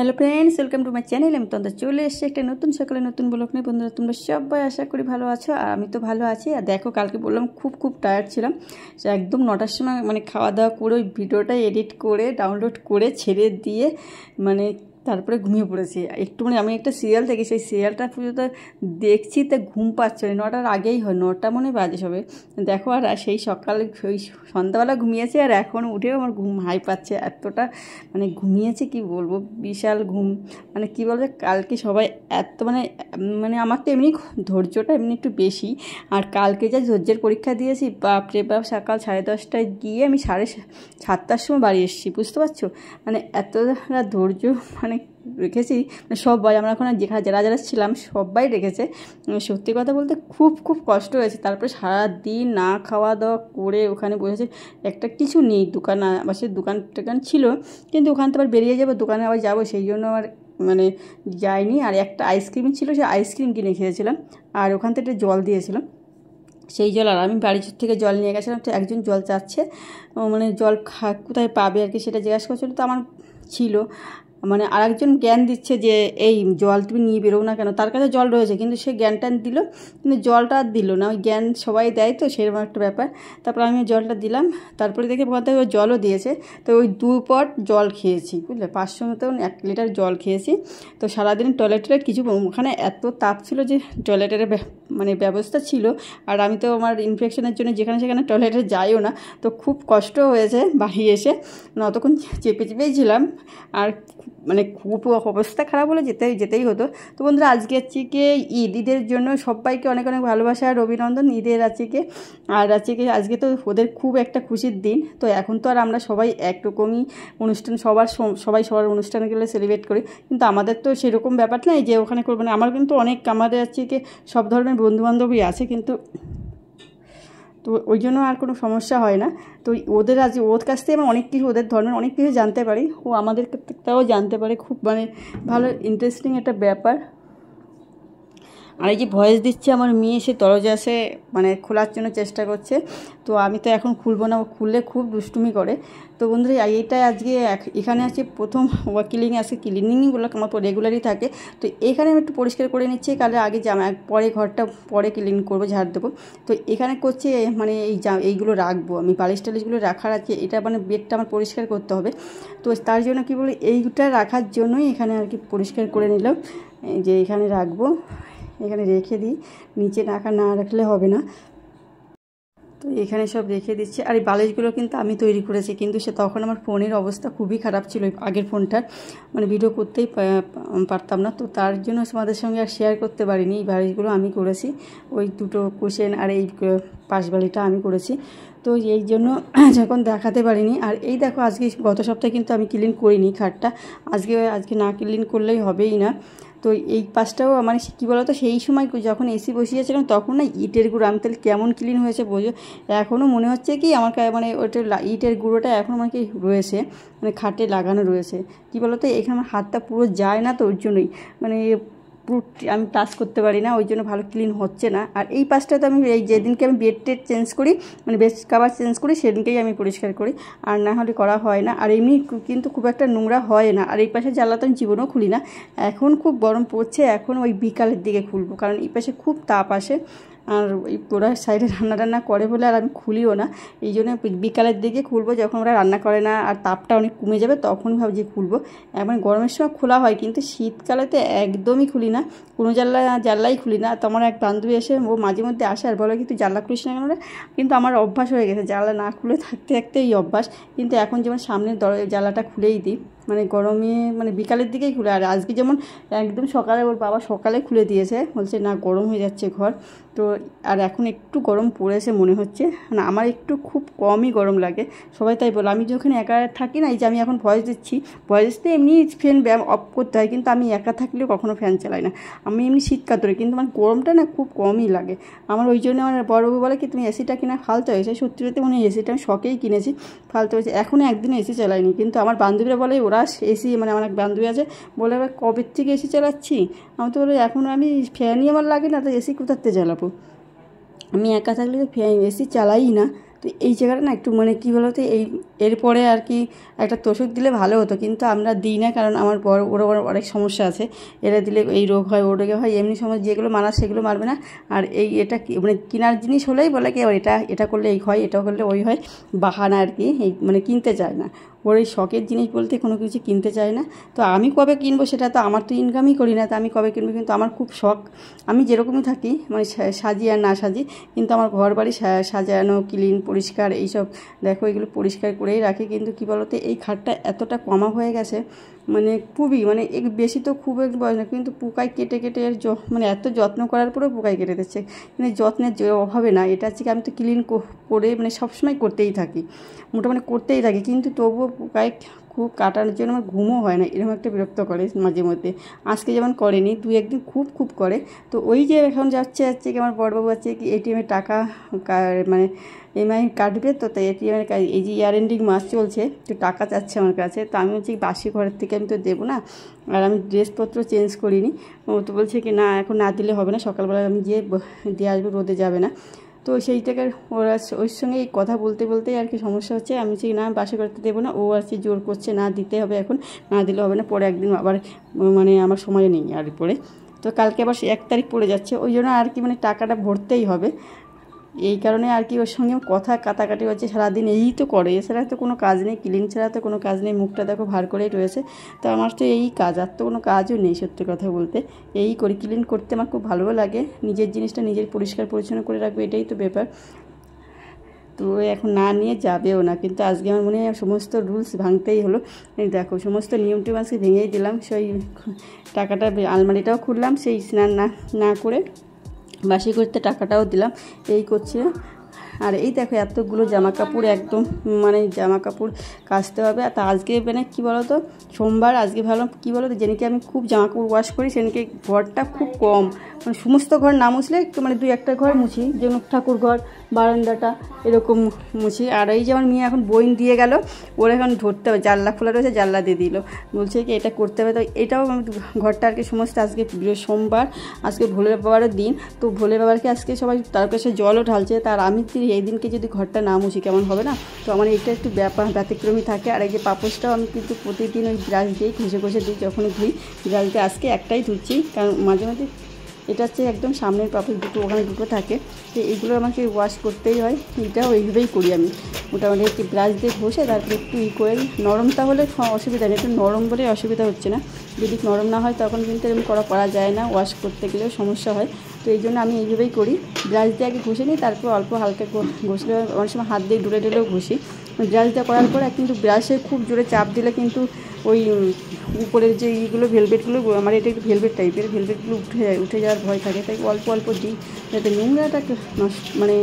Hello friends, welcome to my channel. আমি তোমাদের চলে এসেছি একটা নতুন সকালে নতুন ব্লগ নিয়ে। বন্ধুরা, তোমরা সবাই আশা করি ভালো আছো, আর আমি তো ভালো আছি। আর দেখো, কালকে বললাম খুব টায়ার্ড ছিলাম, সে একদম 9টার সময় খাওয়া দাওয়া করে ওই ভিডিওটা এডিট করে ডাউনলোড করে ছেড়ে দিয়ে তারপরে ঘুমিয়ে পড়েছি। একটু আমি একটা সিরিয়াল দেখি, সেই সিরিয়ালটা পুজোত দেখছি, তা ঘুম পাচ্ছে না। 9টার আগেই হয়, 9টা বাজে সবে। দেখো, আর সেই সকালে ওই সন্ধ্যাবেলা ঘুমিয়েছি, আর এখন উঠেও আমার ঘুম হাই পাচ্ছে। এতটা ঘুমিয়েছি কি বলবো, বিশাল ঘুম। কি বলবো, কালকে সবাই এত আমার তো এমনি ধৈর্যটা এমনি একটু বেশি, আর কালকে যা ধৈর্যের পরীক্ষা দিয়েছি, বাপরে বাপ। সকাল 10:30টায় গিয়ে আমি 7:30টার সময় বাড়ি এসেছি, বুঝতে পারছো? এতটা ধৈর্য রেখেছি। সবাই আমরা এখন যারা যারা ছিলাম সবাই রেখেছে। সত্যি কথা বলতে খুব কষ্ট হয়েছে। তারপরে সারাদিন না খাওয়া দাওয়া করে ওখানে বসেছে। একটা কিছু নেই, দোকান আবার দোকান টোকান ছিল, কিন্তু ওখান থেকে আবার বেরিয়ে যাবো, দোকানে আবার যাবো, সেই জন্য আমার যাইনি। আর একটা আইসক্রিম ছিল, সেই আইসক্রিম কিনে খেয়েছিলাম, আর ওখান থেকে জল দিয়েছিলাম, সেই জল। আর আমি বাড়ি থেকে জল নিয়ে গেছিলাম, তো একজন জল চাচ্ছে, জল কোথায় পাবে আর কি, সেটা জিজ্ঞাসা করছিল। তো আমার ছিল আরেকজন জ্ঞান দিচ্ছে যে এই জল তুমি নিয়ে বেরো না কেন, তার কাছে জল রয়েছে, কিন্তু সে জ্ঞানটা দিল, কিন্তু জলটা আর দিল না। ওই জ্ঞান সবাই দেয়, তো সেরকম একটা ব্যাপার। তারপর আমি জলটা দিলাম, তারপরে দেখে বলতে ওই জলও দিয়েছে। তো ওই 2 পট জল খেয়েছি, বুঝলে, 500 মতন 1 লিটার জল খেয়েছি। তো সারাদিন টয়লেটের কিছু, ওখানে এত তাপ ছিল যে টয়লেটের ব্যবস্থা ছিল, আর আমি তো আমার ইনফেকশনের জন্য যেখানে সেখানে টয়লেটে যাইও না। তো খুব কষ্ট হয়েছে বাড়ি এসে, অতক্ষণ চেপেই ছিলাম, আর খুব অবস্থা খারাপ হলে যেতেই হতো। তো বন্ধুরা, আজকে ঈদের জন্য সবাইকে অনেক ভালোবাসা আর অভিনন্দন। ঈদের আজকে তো ওদের খুব একটা খুশির দিন। তো এখন তো আর আমরা সবাই একরকমই অনুষ্ঠান, সবাই সবার অনুষ্ঠানগুলো সেলিব্রেট করি, কিন্তু আমাদের তো সেরকম ব্যাপার নেই যে ওখানে করবো না। আমার কিন্তু আমাদের সব ধরনের বন্ধুবান্ধবই আছে, কিন্তু তো ওই জন্য আর কোনো সমস্যা হয় না। তো ওর কাছ থেকে আমি অনেক কিছু, ওদের ধর্মের অনেক কিছু জানতে পারি, ও আমাদের তাও জানতে পারে। খুব ভালো ইন্টারেস্টিং একটা ব্যাপার। আর এই যে ভয়েস দিচ্ছে, আমার মেয়ে সে দরজা সে খোলার জন্য চেষ্টা করছে, তো আমি তো এখন খুলবো না, খুললে খুব দুষ্টুমি করে। তো বন্ধুরা, এইটাই আজকে এখানে আছে প্রথম ক্লিনিংগুলো আমার রেগুলারই থাকে। তো এখানে আমি একটু পরিষ্কার করে নিচ্ছি, কালে আগে পরে ঘরটা পরে ক্লিন করবো, ঝাড় দেবো। তো এখানে করছি এইগুলো রাখবো, আমি বালিশ টালিশগুলো রাখার আছে, এটা বেডটা আমার পরিষ্কার করতে হবে। তো তার জন্য কি বলি, এইটা রাখার জন্যই এখানে আর কি পরিষ্কার করে নিলাম, যে এখানে রাখবো, এখানে রেখে দিই, নিচে না রাখলে হবে না। তো এখানে সব রেখে দিচ্ছি। আর এই বালিশগুলো কিন্তু আমি তৈরি করেছি, কিন্তু তখন আমার ফোনের অবস্থা খুবই খারাপ ছিল, আগের ফোনটার, ভিডিও করতেই পারতাম না। তো তার জন্য তোমাদের সঙ্গে আর শেয়ার করতে পারিনি। এই বালিশগুলো আমি করেছি, ওই 2টো কুশন আর এই পাশ বালিটা আমি করেছি। তো এই জন্য যখন দেখাতে পারিনি। আর এই দেখো, আজকে গত সপ্তাহে কিন্তু আমি ক্লিন করিনি খাটটা, আজকে না ক্লিন করলেই হবেই না। তো এই পাশটাও কী বলো তো, সেই সময় যখন এসি বসিয়েছিলাম তখন না ইটের গুঁড়ো, আমি তাহলে কেমন ক্লিন হয়েছে বোঝো। এখনও মনে হচ্ছে কি আমার ওটা ইটের গুঁড়োটা এখন রয়েছে, খাটে লাগানো রয়েছে। কী বলো তো, এখানে আমার হাতটা পুরো যায় না, তো ওই জন্যই পুরো আমি টাচ করতে পারি না, ওই জন্য ভালো ক্লিন হচ্ছে না। আর এই পাশটা তো আমি যেদিনকে আমি বেড চেঞ্জ করি, বেড কভার চেঞ্জ করি, সেদিনকেই আমি পরিষ্কার করি, আর না হলে করা হয় না। আর এমনি কিন্তু খুব একটা নোংরা হয় না। আর এই পাশে জানলা তো আমি জীবনেও খুলি না, এখন খুব গরম পড়ছে, এখন ওই বিকালের দিকে খুলবো, কারণ এই পাশে খুব তাপ আসে, আর ওই ওরা সাইডে রান্না করে বলে আর আমি খুলিও না। এই জন্য বিকালের দিকে খুলবো, যখন ওরা রান্না করে না আর তাপটা অনেক কমে যাবে, তখন ভাবছি খুলবো। গরমের সময় খোলা হয়, কিন্তু শীতকালেতে একদমই খুলি না, কোনো জানলাই খুলি না। তো আমার এক বান্ধবী এসে, ও মাঝে মধ্যে আসে আর বলে কি তুই জানলা খুলিস না কেন? কিন্তু আমার অভ্যাস হয়ে গেছে, জানলা না খুলে থাকতে এই অভ্যাস। কিন্তু এখন যেমন সামনের জানলাটা খুলেই দিই, গরমে বিকালের দিকেই খুলে। আর আজকে যেমন একদম সকালে, ওর বাবা সকালে খুলে দিয়েছে, বলছে না গরম হয়ে যাচ্ছে ঘর। তো আর এখন একটু গরম পড়েছে মনে হচ্ছে, আমার একটু খুব কমই গরম লাগে, সবাই তাই বলে। আমি যখন একা থাকি না, এই যে আমি এখন ভয়েস দিচ্ছি, ভয়েস দিতে এমনি ফ্যান অফ করতে হয়, কিন্তু আমি একা থাকলেও কখনো ফ্যান চালাই না, আমি এমনি শীত কাতরে, কিন্তু গরমটা না খুব কমই লাগে আমার। ওই জন্য আমার বড়বাবু বলে কি তুমি এসিটা কিনা ফালতু হয়েছে। সত্যি সত্যি এসিটা আমি শখেই কিনেছি, ফালতু হয়েছে। এখনও একদিন এসি চালাইনি, কিন্তু আমার বান্ধবীরা বলে ওরা এসি, আমার এক বান্ধবী আছে, বলে এবার কবে থেকে এসি চালাচ্ছি। আমি তো বলি এখন আমি ফ্যানই আমার লাগে না, তো এসি কোথাতে চালাবো, আমি একা থাকলে তো এসি চালাই না। তো এই জায়গাটা না একটু মানে কী বলতো এরপরে আর কি একটা তোষক দিলে ভালো হতো, কিন্তু আমরা দিই না, কারণ আমার বড় ওরা অনেক সমস্যা আছে, এরা দিলে এই রোগ হয় ও রোগে হয়, এমনি সময় যেগুলো মানার সেগুলো মারবে না। আর এটা মানে কেনার জিনিস হলেই বলে কি আবার এটা করলে এই হয়, এটা করলে ওই হয়, বাহানা আর কি, মানে কিনতে চায় না। ওর এই শখের জিনিস বলতে কোনো কিছু কিনতে চায় না। তো আমি কবে কিনবো সেটা তো আমার তো ইনকামই করি না, তো আমি কবে কিনবো, কিন্তু আমার খুব শখ। আমি যেরকমই থাকি মানে সাজি আর না সাজি, কিন্তু আমার ঘর বাড়ি সাজানো ক্লিন পরিষ্কার এইসব দেখো এগুলো পরিষ্কার করেই রাখি। কিন্তু কী বলতো এই খাটটা এতটা কমা হয়ে গেছে, মানে খুবই মানে বেশি তো খুব একটু বয়স না, কিন্তু পোকায় কেটে কেটে মানে এত যত্ন করার পরেও পোকায় কেটে দিচ্ছে। কিন্তু যত্নের অভাবে না, এটা হচ্ছে কি আমি তো ক্লিন করে মানে সবসময় করতেই থাকি, মোটামুটি করতেই থাকি, কিন্তু তবুও পোকায় খুব কাটানোর জন্য আমার ঘুমও হয় না, এরকম একটা বিরক্ত করে মাঝে মধ্যে। আজকে যেমন করেনি, দুই একদিন খুব করে। তো ওই যে এখন যাচ্ছে কি আমার বড়বাবু আছে কি এটিএমের টাকা মানে এমআই কাটবে, তো তাই এটিএমের এই যে ইয়ার এন্ডিং মাস চলছে, তো টাকা চাচ্ছে আমার কাছে। তো আমি বলছি বাসি ঘরের থেকে আমি তো দেবো না, আর আমি ড্রেসপত্র চেঞ্জ করিনি। ও তো বলছে কি না এখন না দিলে হবে না, সকালবেলা আমি গিয়ে দিয়ে আসবো, রোদে যাবে না। তো সেই থেকে ওরা ওর সঙ্গে এই কথা বলতে বলতেই আর কি সমস্যা হচ্ছে। আমি বলছি না বাসি করতে দেবো না, ও আর কি জোর করছে না দিতে হবে, এখন না দিলে হবে না, পরে একদিন আবার মানে আমার সময় নেই আর পরে। তো কালকে আবার 1 তারিখ পড়ে যাচ্ছে, ওই জন্য আর কি মানে টাকাটা ভরতেই হবে। এই কারণে আর কি ওর সঙ্গে কথা কাটাকাটি হচ্ছে সারাদিন, এই তো করে, এছাড়া তো কোনো কাজ নেই, ক্লিন ছাড়া তো কোনো কাজ নেই, মুখটা দেখো ভার করেই রয়েছে। তো আমার তো এই কাজ, আর তো কোনো কাজও নেই সত্যি কথা বলতে। এই করি, ক্লিন করতে আমার খুব ভালোও লাগে, নিজের জিনিসটা নিজের পরিষ্কার পরিচ্ছন্ন করে রাখবো, এটাই তো ব্যাপার। তো এখন না নিয়ে যাবেও না, কিন্তু আজকে আমার মনে হয় সমস্ত রুলস ভাঙতেই হলো। দেখো সমস্ত নিয়ম টিম আজকে ভেঙেই দিলাম, সেই টাকাটা আলমারিটাও খুললাম, সেই স্নান না করে বাসি করতে টাকাটাও দিলাম, এই করছি। আর এই দেখো এতগুলো জামা কাপড়, একদম মানে জামা কাপড় কাচতে হবে। আর তা আজকে মানে কী বলো তো সোমবার, আজকে ভাবলাম কী বলো তো যেদিনকে আমি খুব জামা কাপড় ওয়াশ করি সেদিনকে ঘরটা খুব কম, মানে সমস্ত ঘর না মুছলে একটু মানে 2-1টা ঘর মুছি, যেমন ঠাকুর ঘর বারান্দাটা এরকম মুছি। আর এই যে আমার মেয়ে এখন বই দিয়ে গেল, ওর এখন ধরতে হবে, জানলা খোলা রয়েছে জানলা দিয়ে দিল, বলছে কি এটা করতে হবে। তো এটাও ঘরটা আর কি সমস্ত, আজকে সোমবার, আজকে ভোলে বাবারও দিন, তো ভোলে বাবারকে আজকে সবাই তার কাছে জলও ঢালছে, তার আমি এই দিনকে যদি ঘরটা না মুছি কেমন হবে না। তো আমার এটা একটু ব্যতিক্রমী থাকে। আর এই যে পাপোশটাও আমি কিন্তু প্রতিদিন ওই ব্রাশ দিয়েই ঘষে দিই, যখন ধুই ব্রাশ দিয়ে, আজকে একটাই ধুচ্ছি, কারণ মাঝে মাঝে এটা হচ্ছে একদম সামনের পাপোশ দুটো, ওখানে দুটো থাকে, তো এইগুলো আমাকে ওয়াশ করতেই হয়। এটাও এইভাবেই করি আমি, মোটামুটি একটু ব্রাশ দিয়ে ঘষে তারপরে একটু করে, নরমটা হলে অসুবিধা নেই, একটু নরম বলে অসুবিধা হচ্ছে না। যদি নরম না হয় তখন কিন্তু এরকম করা যায় না, ওয়াশ করতে গেলেও সমস্যা হয়। তো এই জন্য আমি এইভাবেই করি, ব্রাশ দিয়ে আগে ঘষে নিই, তারপর অল্প হালকা ঘষলে, অনেক সময় হাত দিয়ে ডুলেও ঘষি। ব্রাশ দিয়ে করার পর কিন্তু ব্রাশে খুব জোরে চাপ দিলে কিন্তু ওই উপরের যে এইগুলো ভেলভেটগুলো, আমার এটা একটু ভেলভেট টাইপের, ভেলভেটগুলো উঠে যাওয়ার ভয় থাকে, তাই অল্প দিই যাতে নোংরাটা মানে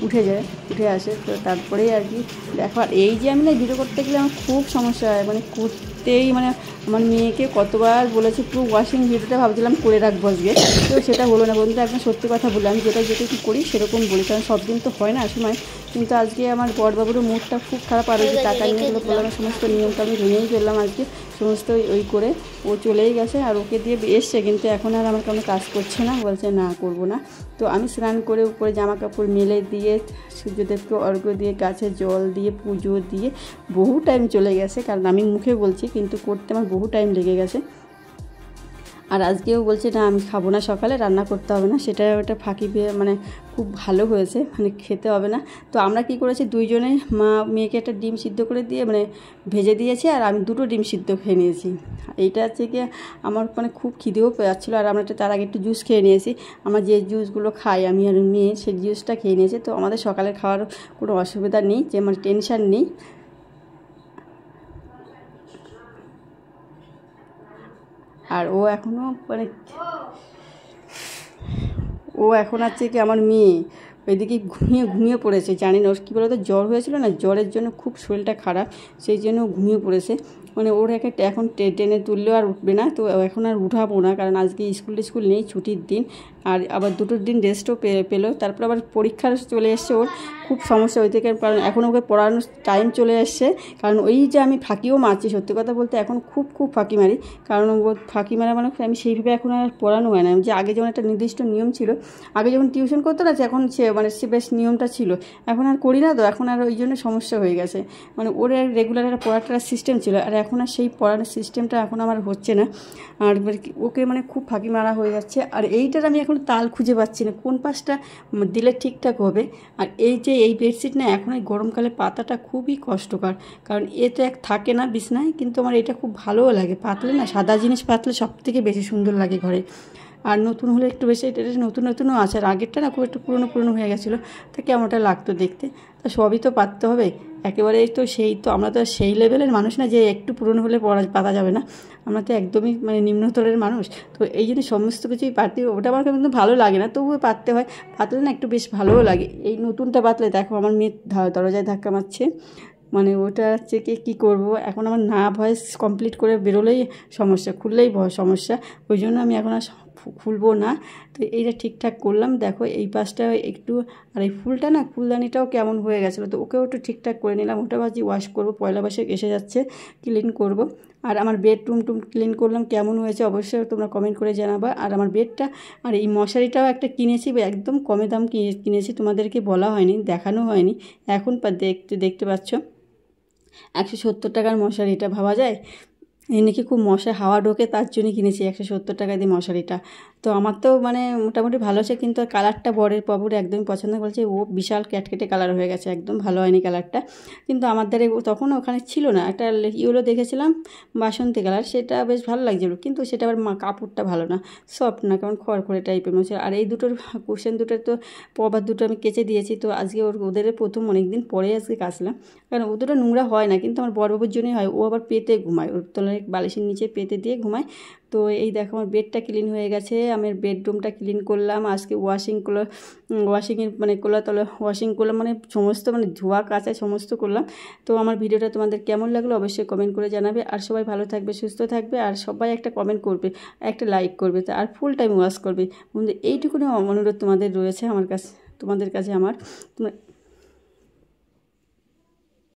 উঠে আসে। তো তারপরেই আর কি দেখো। আর এই যে আমি না ভিডিও করতে গেলে আমার খুব সমস্যা হয়, মানে করতেই মানে আমার মেয়েকে কতবার বলেছি পুরো ওয়াশিং ভিডিওটা ভাবছিলাম করে রাখবো আজকে, তো সেটা হলো না। বন্ধুরা একদম সত্যি কথা বলি, আমি যেটা কি করি সেরকম বলি, কারণ সব দিন তো হয় না সময়। কিন্তু আজকে আমার বড়বাবুরও মুডটা খুব খারাপ, আর ওই যে টাকা নিয়ে গেলো বললাম, সমস্ত নিয়মটা আমি ভেঙেই ফেললাম আজকে, সমস্ত ওই করে ও চলেই গেছে। আর ওকে দিয়ে এসছে, কিন্তু এখন আর আমার কোনো কাজ করছে না, বলছে না করবো না। তো আমি স্নান করে উপরে জামা কাপড় মেলে দিয়ে সূর্যদেবকে অর্ঘ্য দিয়ে গাছে জল দিয়ে পুজো দিয়ে বহু টাইম চলে গেছে, কারণ আমি মুখে বলছি কিন্তু করতে আমার বহু টাইম লেগে গেছে। আর আজকেও বলছে না আমি খাবো না, সকালে রান্না করতে হবে না, সেটা ওটা ফাঁকি মানে খুব ভালো হয়েছে, মানে খেতে হবে না। তো আমরা কি করেছি, দুইজনে মা মেয়েকে একটা ডিম সিদ্ধ করে দিয়ে মানে ভেজে দিয়েছি, আর আমি 2টো ডিম সিদ্ধ খেয়ে নিয়েছি। এইটা হচ্ছে কি আমার মানে খুব খিদেও যাচ্ছিলো, আর আমরা তার আগে একটু জুস খেয়ে নিয়েছি। আমার যে জুসগুলো খাই আমি আর মেয়ে, সেই জুসটা খেয়ে নিয়েছি। তো আমাদের সকালে খাওয়ার কোনো অসুবিধা নেই, যে আমার টেনশান নেই। আর ও এখনও মানে ও এখন আছে কি আমার মেয়ে ওইদিকে ঘুমিয়ে পড়েছে, জানি না ওর কী বলতো জ্বর হয়েছিল না, জ্বরের জন্য খুব শরীরটা খারাপ, সেই জন্য ঘুমিয়ে পড়েছে। মানে ওর এখন টেনে তুললেও আর উঠবে না, তো এখন আর উঠাবো না, কারণ আজকে স্কুল নেই, ছুটির দিন। আর আবার দুটোর দিন রেস্টও পেলো। তারপর আবার পরীক্ষার চলে এসছে, ওর খুব সমস্যা হইতে, কারণ এখন ওকে পড়ানোর টাইম চলে এসছে। কারণ ওই যে আমি ফাঁকিও মারছি, সত্যি কথা বলতে এখন খুব ফাঁকি মারি, কারণ ও ফাঁকি মারা মানে আমি সেইভাবে এখন আর পড়ানো হয় না। যে আগে যেমন একটা নির্দিষ্ট নিয়ম ছিল, আগে যখন টিউশন করতো না, এখন সে বেশ নিয়মটা ছিল, এখন আর করি না, তো এখন আর ওই জন্য সমস্যা হয়ে গেছে। মানে ওর রেগুলার একটা পড়াটার সিস্টেম ছিল, আর এখন আর সেই পড়ানোর সিস্টেমটা এখন আমার হচ্ছে না। আর ওকে মানে খুব ফাঁকি মারা হয়ে যাচ্ছে। আর এইটার আমি এখন তাল খুঁজে পাচ্ছি না, কোন পাশটা দিলে ঠিকঠাক হবে। আর এই বেডশিট না, এখন এই গরমকালে পাতাটা খুবই কষ্টকর, কারণ এ তো থাকে না বিছনায়, কিন্তু আমার এটা খুব ভালোও লাগে। পাতলে না, সাদা জিনিস পাতলে সব থেকে বেশি সুন্দর লাগে ঘরে। আর নতুন হলে একটু বেশি, এটা নতুনও আছে, আর আগেরটা না খুব একটু পুরনো হয়ে গেছিলো, তা কেমনটা লাগতো দেখতে। তা সবই তো পাততে হবে একেবারে, তো আমরা তো সেই লেভেলের মানুষ না যে একটু পুরনো হলে পাতা যাবে না, আমরা তো একদমই মানে নিম্নতলের মানুষ। তো এই জন্য সমস্ত কিছুই পাততে, ওটা আমার কিন্তু ভালো লাগে না, তবুও পাততে হয়। পাতলে না একটু বেশ ভালোও লাগে। এই নতুনটা পাতলে দেখো আমার মেয়ে দরজায় ধাক্কা মারছে, মানে ওটা হচ্ছে কী করবো এখন, আমার না ভয়েস কমপ্লিট করে বেরোলেই সমস্যা, খুললেই সমস্যা, ওই জন্য আমি এখন আর খুলবো না। তো এইটা ঠিকঠাক করলাম, দেখো এই পাশটা একটু, আর এই ফুলটা না, ফুলদানিটাও কেমন হয়ে গেছিলো, তো ওকেও একটু ঠিকঠাক করে নিলাম। ওটা ভাবছি ওয়াশ করবো, পয়লা বৈশাখ এসে যাচ্ছে, ক্লিন করব। আর আমার বেডরুম ক্লিন করলাম, কেমন হয়েছে অবশ্যই তোমরা কমেন্ট করে জানাবা। আর আমার বেডটা, আর এই মশারিটাও একটা কিনেছি, একদম কমে দাম কিনেছি, তোমাদেরকে বলা হয়নি, দেখানো হয়নি, এখন দেখতে পাচ্ছ 170 টাকার মশারিটা, ভাবা যায়? এই নাকি খুব মশা হাওয়া ঢোকে, তার জন্য কিনেছি 170 টাকা দিয়ে মশারিটা। তো আমার তো মানে মোটামুটি ভালো আছে, কিন্তু কালারটা বাবুর একদমই পছন্দ করেছে, ও বিশাল ক্যাটকেটে কালার হয়ে গেছে, একদম ভালো হয়নি কালারটা। কিন্তু আমার দ্বারা তখন ওখানে ছিল না, একটা ইয়েলো দেখেছিলাম বাসন্তী কালার, সেটা বেশ ভালো লাগছিলো, কিন্তু সেটা আবার কাপড়টা ভালো না, সফট না, কারণ খড়খড়ে টাইপের মনে হচ্ছে। আর এই দুটোর কুশন দুটোর তো কভার দুটো আমি কেচে দিয়েছি, তো আজকে ওদের প্রথম অনেক দিন পরে আজকে কাচলাম, কারণ ও দুটো নোংরা হয় না, কিন্তু আমার বড়বাবুর জন্যই হয়, ও আবার পেতে ঘুমায়, ওর তলায় বালিশের নিচে পেতে দিয়ে ঘুমায়। তো এই দেখো আমার বেডটা ক্লিন হয়ে গেছে, আমি বেডরুমটা ক্লিন করলাম আজকে, ওয়াশিংয়ের মানে ওয়াশিং করলাম, মানে সমস্ত মানে ধোয়া কাচা সমস্ত করলাম। তো আমার ভিডিওটা তোমাদের কেমন লাগলো অবশ্যই কমেন্ট করে জানাবে। আর সবাই ভালো থাকবে, সুস্থ থাকবে, আর সবাই একটা কমেন্ট করবে, একটা লাইক করবে, আর ফুল টাইম ওয়াশ করবে। এইটুকুনি অনুরোধ তোমাদের রয়েছে তোমাদের কাছে আমার।